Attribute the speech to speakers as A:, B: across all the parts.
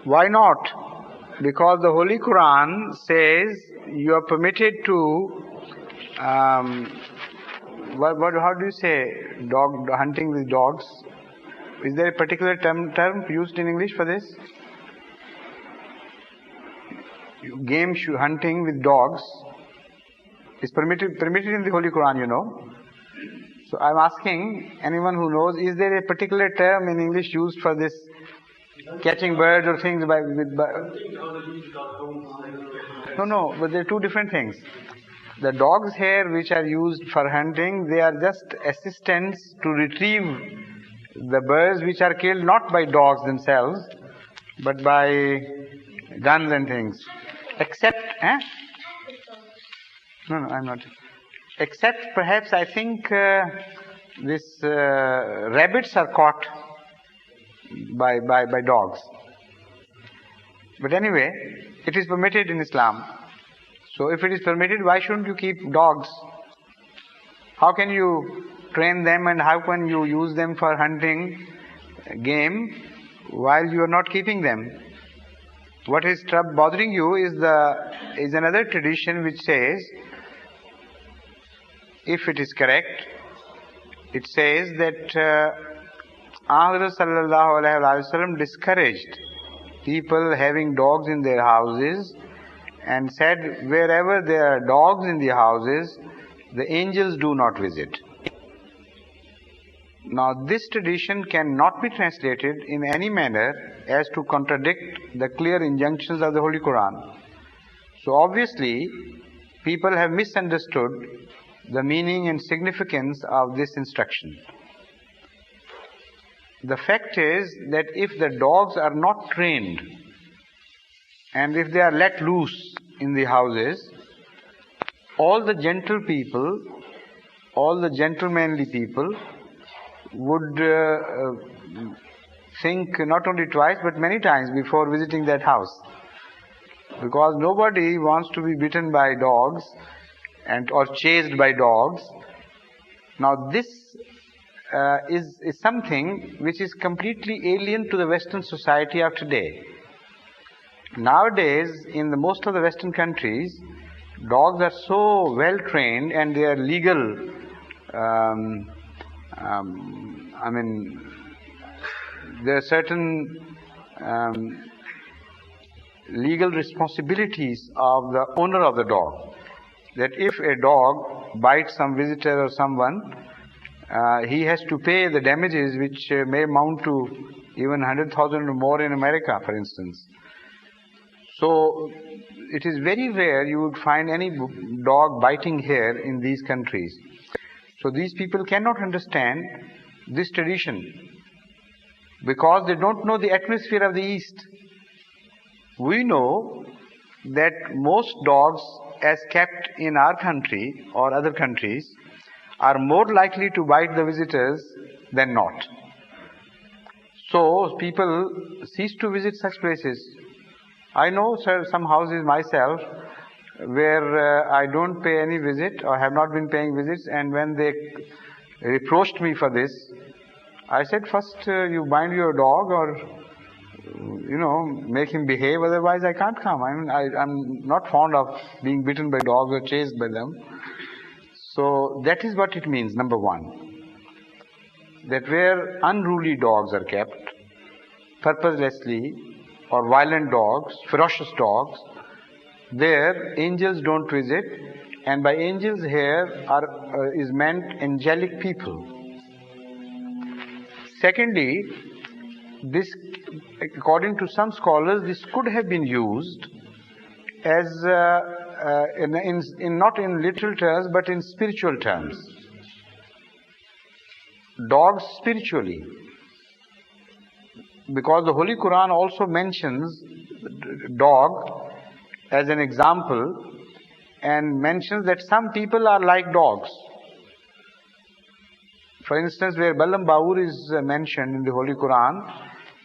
A: Why not? Because the Holy Quran says you are permitted to, how do you say, dog hunting with dogs? Is there a particular term used in English for this? Game hunting with dogs is permitted in the Holy Quran, you know. So I'm asking anyone who knows, is there a particular term in English used for this catching birds or things No, but they're two different things. The dog's hair which are used for hunting, they are just assistants to retrieve the birds which are killed not by dogs themselves, but by guns and things. Except, No, I'm not. Except perhaps I think rabbits are caught by dogs. But anyway, it is permitted in Islam. So if it is permitted, why shouldn't you keep dogs? How can you train them and how can you use them for hunting game while you are not keeping them? What is bothering you is another tradition which says, if it is correct, it says that Ahmad sallallahu alaihi wasallam discouraged people having dogs in their houses and said, wherever there are dogs in the houses, the angels do not visit. Now this tradition cannot be translated in any manner as to contradict the clear injunctions of the Holy Quran. So obviously, people have misunderstood the meaning and significance of this instruction. The fact is that if the dogs are not trained and if they are let loose in the houses, all the gentle people, all the gentlemanly people would think not only twice but many times before visiting that house. Because nobody wants to be bitten by dogs or chased by dogs. Now this is something which is completely alien to the Western society of today. Nowadays, in most of the Western countries, dogs are so well trained and they are legal. There are certain legal responsibilities of the owner of the dog. That if a dog bites some visitor or someone, he has to pay the damages which may amount to even 100,000 or more in America, for instance. So it is very rare you would find any dog biting here in these countries. So these people cannot understand this tradition because they don't know the atmosphere of the East. We know that most dogs as kept in our country or other countries are more likely to bite the visitors than not. So people cease to visit such places. I know some houses myself where I don't pay any visit or have not been paying visits, and when they reproached me for this, I said, first you bind your dog or make him behave, otherwise I can't come. I'm not fond of being bitten by dogs or chased by them. So that is what it means, number one. That where unruly dogs are kept, purposelessly, or violent dogs, ferocious dogs, there angels don't visit, and by angels here is meant angelic people. Secondly, this, according to some scholars, this could have been used as not in literal terms but in spiritual terms. Dogs spiritually, because the Holy Quran also mentions dog as an example and mentions that some people are like dogs. For instance, where Balam Baur is mentioned in the Holy Quran,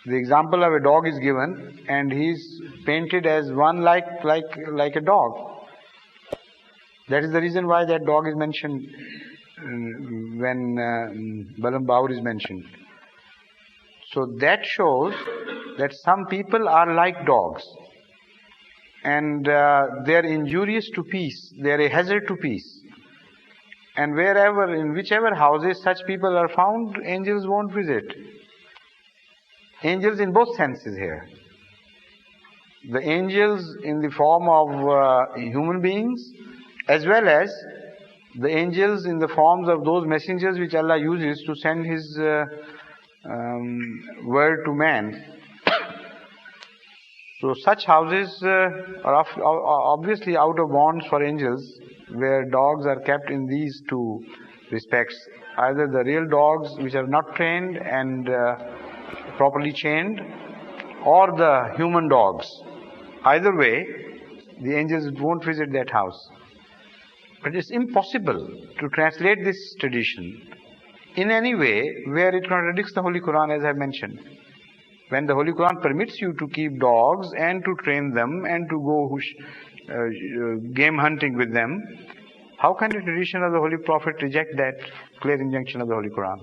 A: the example of a dog is given and he is painted as one like a dog. That is the reason why that dog is mentioned when Balam Baur is mentioned. So that shows that some people are like dogs, and they are injurious to peace, they are a hazard to peace. And wherever, in whichever houses such people are found, angels won't visit. Angels in both senses here. The angels in the form of human beings, as well as the angels in the forms of those messengers which Allah uses to send His word to man. So such houses are obviously out of bounds for angels, where dogs are kept in these two respects. Either the real dogs which are not trained and properly chained, or the human dogs. Either way, the angels won't visit that house. But it's impossible to translate this tradition in any way where it contradicts the Holy Quran, as I mentioned. When the Holy Quran permits you to keep dogs and to train them and to go game hunting with them, how can the tradition of the Holy Prophet reject that clear injunction of the Holy Quran?